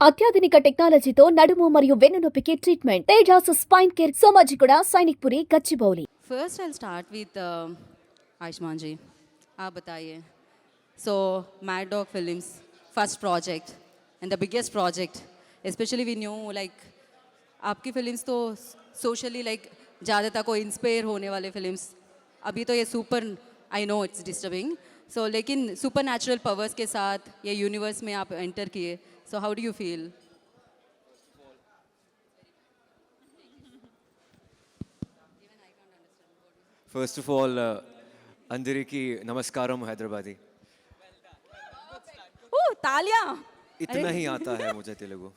అత్యాధునిక టెక్నాలజీతో నడుము మరియు వెన్నునొప్పికి treatment Tejas spine care Somajiguda Sainikpuri Gachibowli. First, I'll start with Ayushman ji. आप बताइए. So, Mad Dog Films, first project and the biggest project. Especially we knew like आपकी फिल्म्स तो सोशली लाइक ज़्यादातर को इंस्पायर होने वाले फिल्म्स. अभी तो ये super I know it's disturbing. So लेकिन सुपर नेचुरल पावर्स के साथ ये यूनिवर्स में आप एंटर किए. So how do you feel? First of all, Andiriki Namaskaram Hyderabadi. ओह तालियां. इतना ही आता है मुझे Telugu.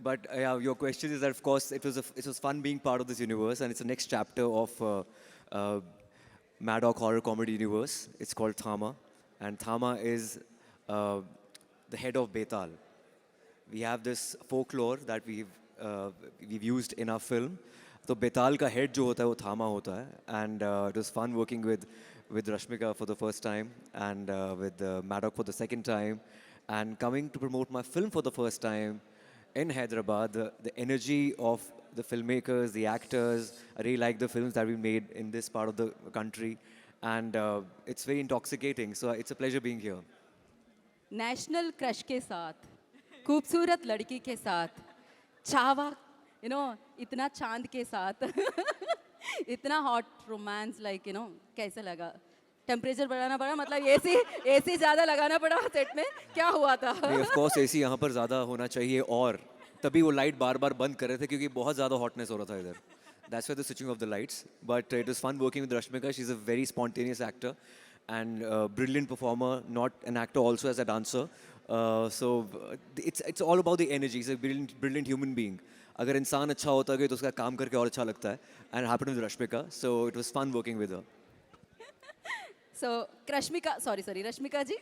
But yeah, your question is that of course it was fun being part of this universe, and it's the next chapter of Mad Dog horror comedy universe. It's called Thama, and Thama is the head of Betal. We have this folklore that we've used in our film. तो बेताल का head जो होता है वो थामा होता है, and it was fun working with Rashmika for the first time and with Mad Dog for the second time, and coming to promote my film for the first time in Hyderabad. The energy of the filmmakers, the actors, I really like the films that we made in this part of the country, and it's very intoxicating. So it's a pleasure being here. National crush के साथ, खूबसूरत लड़की के साथ, चावा इतना चांद के साथ इतना हॉट रोमांस लाइक कैसे लगा? टेम्परेचर बढ़ाना पड़ा, मतलब एसी ज़्यादा लगाना पड़ा सेट में, क्या हुआ था? ऑफ कोर्स एसी यहाँ पर ज़्यादा होना चाहिए, और तभी वो लाइट बार बार बंद कर रहे थे क्योंकि बहुत ज़्यादा हॉटनेस हो रहा था इधर. That's why the switching of the lights. But it was fun working with Rashmika. She's a very spontaneous actor and brilliant performer, not an actor, also as a dancer. It's all about the energy. She's a brilliant human being. अगर इंसान अच्छा होता है तो उसका काम करके और अच्छा लगता है. And it happened with Rashmika, so it was fun working with her. So Rashmika ji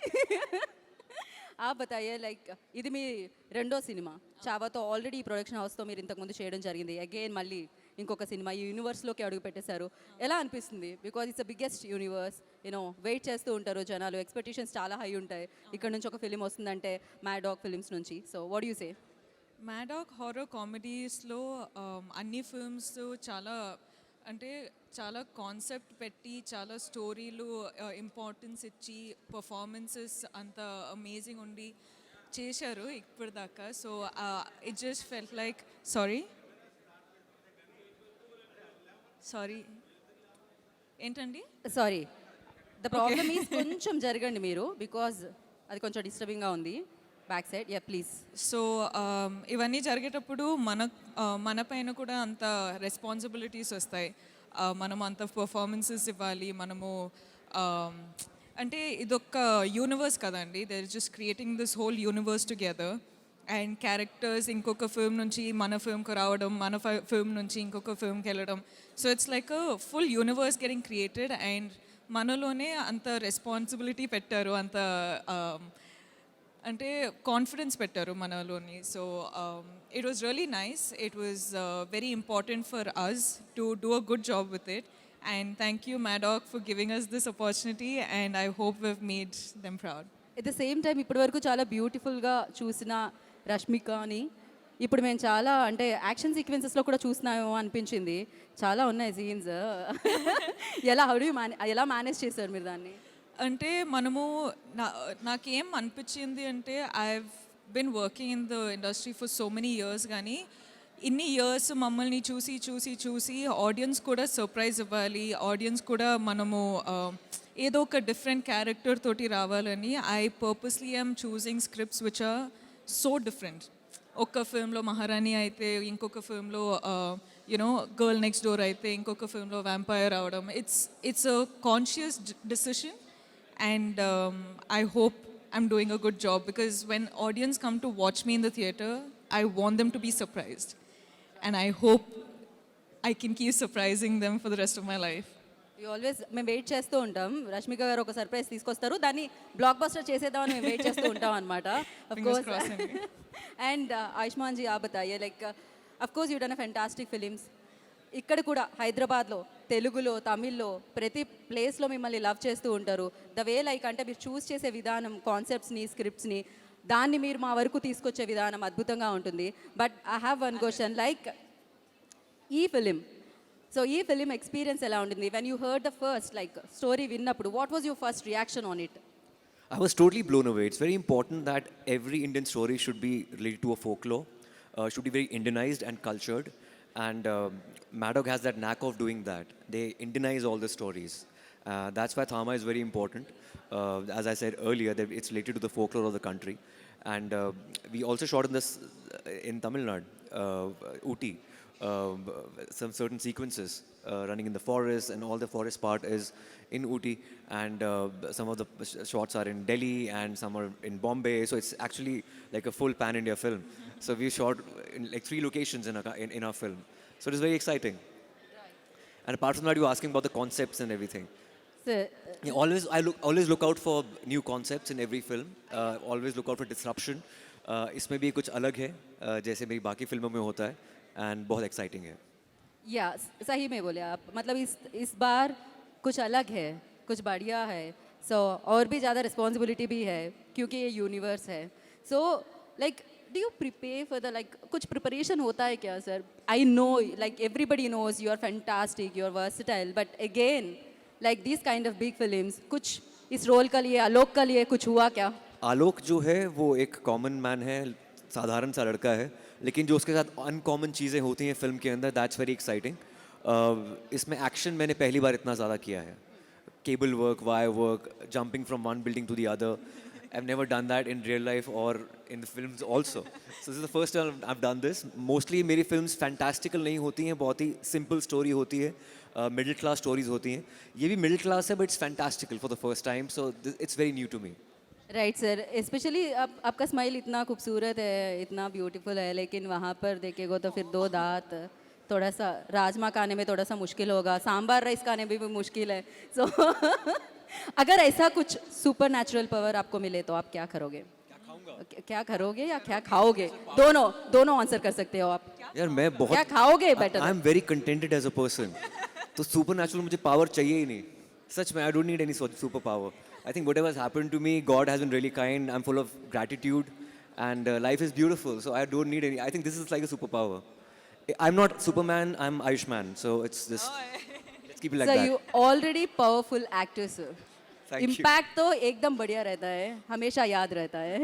आप बताइए लाइक ఇది మీ రెండో సినిమా చావాతో. ఆల్రెడీ ఈ ప్రొడక్షన్ హౌస్తో మీరు ఇంతకుముందు చేయడం జరిగింది. అగైన్ మళ్ళీ ఇంకొక సినిమా ఈ యూనివర్స్లోకి అడుగు పెట్టేశారు. ఎలా అనిపిస్తుంది? Because it's the biggest universe. Wait చేస్తూ ఉంటారు జనాలు, ఎక్స్పెక్టేషన్స్ చాలా హై ఉంటాయి. ఇక్కడ నుంచి ఒక ఫిలిం వస్తుందంటే మ్యాడ్ డాగ్ ఫిలిమ్స్ నుంచి. So what you say? Maddock horror కామెడీస్లో అన్ని ఫిల్మ్స్ చాలా అంటే చాలా కాన్సెప్ట్ పెట్టి, చాలా స్టోరీలు ఇంపార్టెన్స్ ఇచ్చి, పర్ఫార్మెన్సెస్ అంత అమేజింగ్ ఉండి చేశారు ఇప్పటిదాకా. So it just felt like sorry ఏంటండి? సారీ, ద ప్రాబ్లమ్ ఈజ్ కొంచెం జరగండి మీరు, బికాజ్ అది కొంచెం డిస్టర్బింగ్గా ఉంది back side. Yeah please. So ఇవన్నీ జరిగేటప్పుడు మన పైన కూడా అంత రెస్పాన్సిబిలిటీస్ వస్తాయి. మనం అంత పర్ఫార్మెన్సెస్ ఇవ్వాలి. మనము అంటే ఇదొక్క యూనివర్స్ కదండి. They are just creating this whole universe together, and characters ఇంకొక ఫిల్మ్ నుంచి మన ఫిల్మ్కి రావడం, మన ఫిల్మ్ నుంచి ఇంకొక ఫిల్మ్కి వెళ్ళడం. So it's like a full universe getting created, and మనలోనే అంత రెస్పాన్సిబిలిటీ పెట్టారు, అంత అంటే కాన్ఫిడెన్స్ పెట్టారు మనలోని. So it was really nice. It was very important for us to do a good job with it, and thank you Mad Dog for giving us this opportunity, and I hope we made them proud. At the same time ఇప్పటివరకు చాలా బ్యూటిఫుల్గా చూసిన రష్మికని ఇప్పుడు మేము చాలా అంటే action సీక్వెన్సెస్లో కూడా చూస్తున్నామో అనిపించింది. చాలా ఉన్నాయి సీన్స్. ఎలా మేనేజ్ చేశారు మీరు దాన్ని? అంటే మనము నాకేం అనిపించింది అంటే I have been working in the industry for so many years, కానీ ఇన్ని ఇయర్స్ మమ్మల్ని చూసి చూసి చూసి ఆడియన్స్ కూడా సర్ప్రైజ్ ఇవ్వాలి, ఆడియన్స్ కూడా మనము ఏదో ఒక డిఫరెంట్ క్యారెక్టర్ తోటి రావాలని I purposely I'm choosing scripts which are so different. ఒక ఫిల్మ్లో మహారాణి అయితే, ఇంకొక ఫిల్మ్లో గర్ల్ నెక్స్ట్ డోర్ అయితే, ఇంకొక ఫిల్మ్లో వ్యాంపైర్ అవడం. It's a conscious decision, and I hope I'm doing a good job, because when audience come to watch me in the theatre, I want them to be surprised, and I hope I can keep surprising them for the rest of my life. You always మేము wait చేస్తూ ఉంటాం. రష్మిక గారు ఒక surprise తీసుకొస్తారు, దాన్ని block buster చేసేద్దామని మేము wait చేస్తూ ఉంటాం అనమాట. అండ్ ఆయుష్మాన్ జీ आप बताइए like of course you done a fantastic films. ఇక్కడ కూడా హైదరాబాద్లో తెలుగులో తమిళ్లో ప్రతి ప్లేస్లో మిమ్మల్ని లవ్ చేస్తూ ఉంటారు. ద వే లైక్ అంటే మీరు చూస్ చేసే విధానం, కాన్సెప్ట్స్ని, స్క్రిప్ట్స్ని దాన్ని మీరు మా వరకు తీసుకొచ్చే విధానం అద్భుతంగా ఉంటుంది. But I have one question like ఈ ఫిలిం, సో ఈ ఫిలిం ఎక్స్పీరియన్స్ ఎలా ఉంటుంది? When you heard the first like story విన్నప్పుడు what was your first reaction on it? I was totally blown away. It's very important that every Indian story should be related to a folklore, should be very Indianized and cultured. And Maddock has that knack of doing that. They Indianize all the stories. That's why Thama is very important. As I said earlier, that it's related to the folklore of the country. And we also shot in this in Tamil Nadu, Ooty, some certain sequences running in the forest, and all the forest part is in Ooty, and some of the shots are in Delhi and some are in Bombay. So it's actually like a full pan-India film. So we shot in like 3 locations in our film. So it is very exciting. And apart from that, you were asking about the concepts and everything. Yeah, always look out for new concepts in every film. Always look out for disruption. इसमें भी कुछ अलग है, जैसे मेरी बाकी फिल्मों में होता है, and बहुत exciting है. या सही में बोले आप, मतलब इस बार कुछ अलग है, कुछ बढ़िया है. सो और भी ज़्यादा रिस्पॉन्सिबिलिटी भी है क्योंकि ये यूनिवर्स है. So like do you prepare for the like कुछ प्रिपरेशन होता है क्या sir? I know like everybody knows you are fantastic, you are versatile, but again like this kind of big films, कुछ इस रोल का लिए, आलोक का लिए कुछ हुआ क्या? आलोक जो है वो एक कॉमन मैन है, साधारण सा लड़का है, लेकिन जो उसके साथ अनकॉमन चीज़ें होती हैं फिल्म के अंदर, दैट्स वेरी एक्साइटिंग. इसमें एक्शन मैंने पहली बार इतना ज़्यादा किया है. Cable work, wire work, jumping from one building to the other. I've never done that in real life or in the films also. So this is the first time I've done this. Mostly मेरी films fantastical नहीं होती हैं, बहुत ही simple story होती है, middle class stories होती हैं. ये भी middle class है, but it's fantastical for the first time. So it's very new to me. Right sir, specially आपका स्माइल इतना खूबसूरत है, इतना ब्यूटीफुल है, लेकिन वहाँ पर देखेगा तो फिर 2 दांत, थोड़ा सा राजमा खाने में थोड़ा सा मुश्किल होगा, सांबार राइस खाने में भी मुश्किल है. सो अगर ऐसा कुछ सुपर नेचुरल पावर आपको मिले तो आप क्या करोगे? क्या करोगे या क्या खाओगे? दोनों आंसर कर सकते हो आप. यार मैं बहुत क्या खाओगे better? I am very contented as a person. तो सुपर नेचुरल मुझे पावर चाहिए ही नहीं. सच में I don't need any super power. I think whatever has happened to me, God has been really kind. I'm full of gratitude, and life is beautiful. So I don't need any. I think this is like a superpower. I'm not Superman. I'm Ayushman. So it's just let's keep it like So that. you already powerful actor sir. Thank you. Impact तो एकदम बढ़िया रहता है, हमेशा याद रहता है.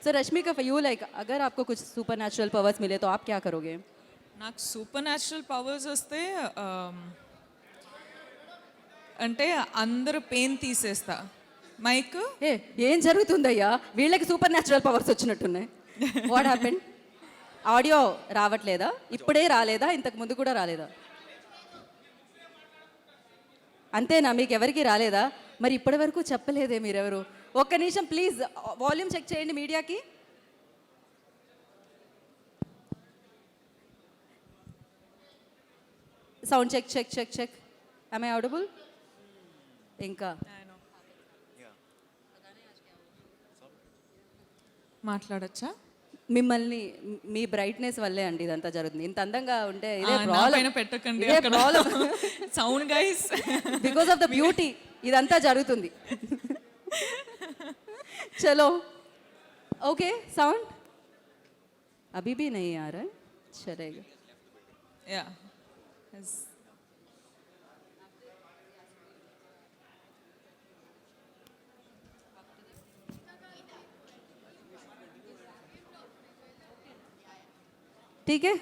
सो Rashmika for you like अगर आपको कुछ सुपर नेचुरल पावर्स मिले तो आप क्या करोगे? నాకు సూపర్ న్యాచురల్ పవర్స్ వస్తే అంటే అందరు పెయిన్ తీసేస్తా. మైక్ ఏ ఏం జరుగుతుందయ్యా, వీళ్ళకి సూపర్ న్యాచురల్ పవర్స్ వచ్చినట్టున్నాయి. What happened? ఆడియో రావట్లేదా? ఇప్పుడే రాలేదా? ఇంతకు ముందు కూడా రాలేదా? అంతేనా, మీకు ఎవరికి రాలేదా? మరి ఇప్పటి వరకు చెప్పలేదే మీరెవరు? ఒక్క నిమిషం ప్లీజ్ వాల్యూమ్ చెక్ చేయండి మీడియాకి. Sound check check check check. I audible? ఇంకా మాట్లాడచ్చా? మిమ్మల్ని మీ బ్రైట్నెస్ వల్లే అండి ఇదంతా జరుగుతుంది. ఇంత అందంగా ఉంటే ఇదే నా పైన పెట్టకండి అక్కడ sound guys. Because of the beauty ఇదంతా జరుగుతుంది. చలో ఓకే సౌండ్ అభి भी नहीं आ रहा है, चलेगा. యా ठीक है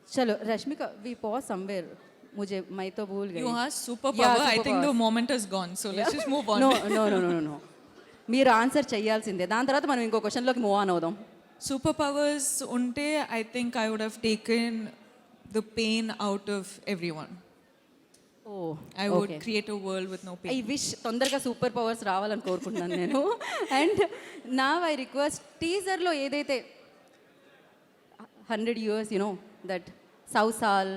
चलो रश्मिका वी पॉज समवेयर. मुझे मैं तो भूल गई. You have super Yeah, power. I think the superpowers. Moment has gone. So let's just move on. No no no no no మీరు ఆన్సర్ చేయాల్సిందే, దాని తర్వాత మనం ఇంకో క్వశ్చన్లోకి మూవ్ ఆన్ అవుదాం. సూపర్ పవర్స్ ఉంటే I think I would have taken the pain out of everyone. Oh I would create a world with no I pain. Wish తొందరగా సూపర్ పవర్స్ రావాలని కోరుకుంటున్నాను నేను. అండ్ నా ఐ రిక్వెస్ట్ టీజర్లో ఏదైతే 100 years you know that 100 साल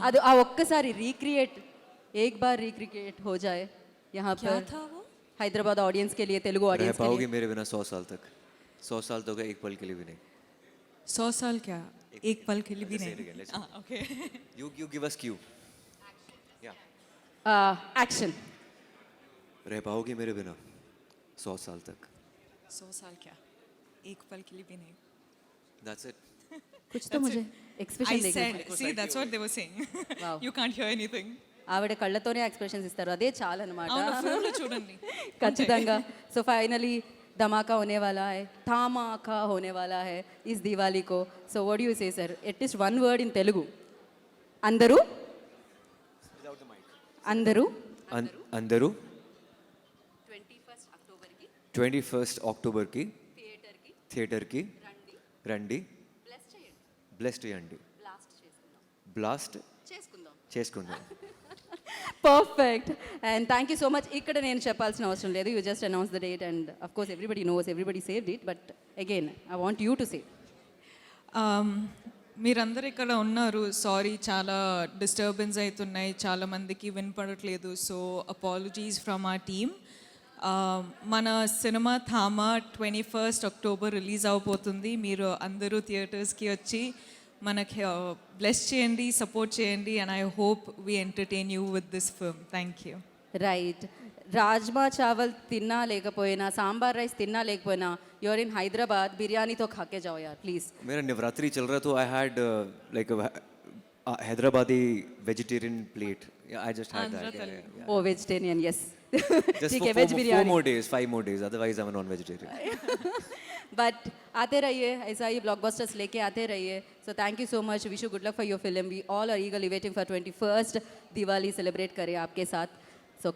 అది ఆ ఒక్కసారి రీక్రియేట్ एक बार रिक्रिएट हो जाए यहाँ क्या पर था वो? हैदराबाद ऑडियंस के लिए, तेलुगु रह ऑडियंस के पाओगे लिए. मेरे बिना 100 साल तक? 100 साल तो गए, एक पल के लिए भी नहीं. 100 साल क्या? एक पल के लिए भी Let's say it नहीं. again, let's go. Okay. You give us cue. Yeah. Action. रह पाओगे मेरे बिना 100 साल तक? 100 साल क्या, एक पल के लिए भी नहीं. That's it. कुछ तो मुझे I एक्सप्रेशन said, देखना. see, that's what they were saying. Wow. You can't hear anything. ఆవిడ కళ్ళతోనే ఎక్స్ప్రెషన్స్ ఇస్తారు, అదే చాలు అనమాట. అవును, ఫిల్మ్లో చూడండి. ఖచ్చితంగా. సో ఫైనలీ धमाका होने वाला है, धामाका होने वाला है इस दिवाली को. So what do you say, sir? At least one word in Telugu. అందరూ అందరూ అందరూ 21st అక్టోబర్కి 21st అక్టోబర్కి థియేటర్కి థియేటర్కి రండి, బ్లెస్ చేయండి, బ్లెస్ చేయండి, బ్లాస్ట్ చేసుకుందాం, బ్లాస్ట్ చేసుకుందాం. చేసుకుందాం. Perfect and thank you so much. ఇక్కడ నేను చెప్పాల్సిన అవసరం లేదు, you just announce the date and of course everybody knows, everybody saved it, but again I want you to say. మీరందరూ ఇక్కడ ఉన్నారు, సారీ చాలా డిస్టర్బెన్స్ అవుతున్నాయి, చాలా మందికి వినపడట్లేదు, సో అపాలజీస్ ఫ్రమ్ ఆ టీమ్. మన సినిమా థామా 21st అక్టోబర్ రిలీజ్ అవబోతుంది. మీరు అందరూ థియేటర్స్కి వచ్చి మనకి బ్లెస్ చేయండి, సపోర్ట్ చేయండి, and I hope we entertain you with this film. Thank you. Right, rajma chawal తిన్నా లేకపోయినా, సాంబార్ రైస్ తిన్నా లేకపోయినా, యూఆర్ ఇన్ హైదరాబాద్, బిర్యానీతో ఖాకే जाओ यार प्लीज. मेरा नवरात्रि चल रहा तो I had like a Hyderabadi vegetarian plate. Yeah, I just had that. Yeah. Oh vegetarian, yes. Just ठीक for है, veg 4 biryani. more days, 5 more days. Otherwise, I'm a non-vegetarian. But आते रहिए, ऐसा ही ब्लॉकबस्टर्स लेके आते रहिए. So thank you so much, wish you good luck for your film. We all are eagerly waiting for 21st Diwali celebrate करें आपके साथ. So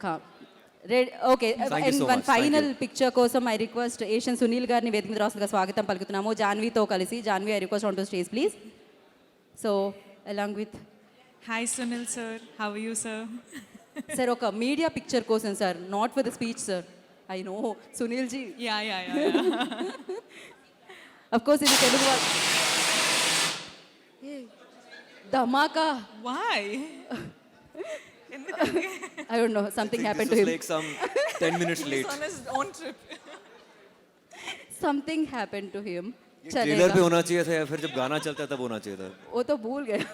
red okay. Thank you so one much. Final Thank you. Picture కోసం I request Asian Sunil గారిని వేదిక మీద రాష్ట్రంగా స్వాగతం పలుకుతున్నాము, జాన్వీతో కలిసి. Janhvi, I request on to stage please. So along with hi Sunil sir, how are you sir? Sir, ఒక మీడియా పిక్చర్ కోసం sir, not for the speech sir. I know Sunil ji, yeah. Of course ఇది Telugu Dhamaka. Why? I don't know, something This happened to was him. like some 10 minutes late. on his own trip. Something happened to him. ये trailer पे होना चाहिए था या फिर जब गाना चलता है तब होना चाहिए था. वो तो भूल गया.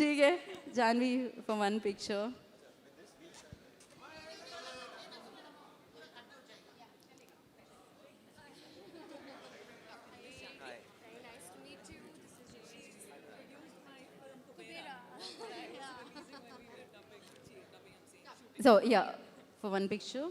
ठीक है, Janvi for one picture. So yeah, for one picture.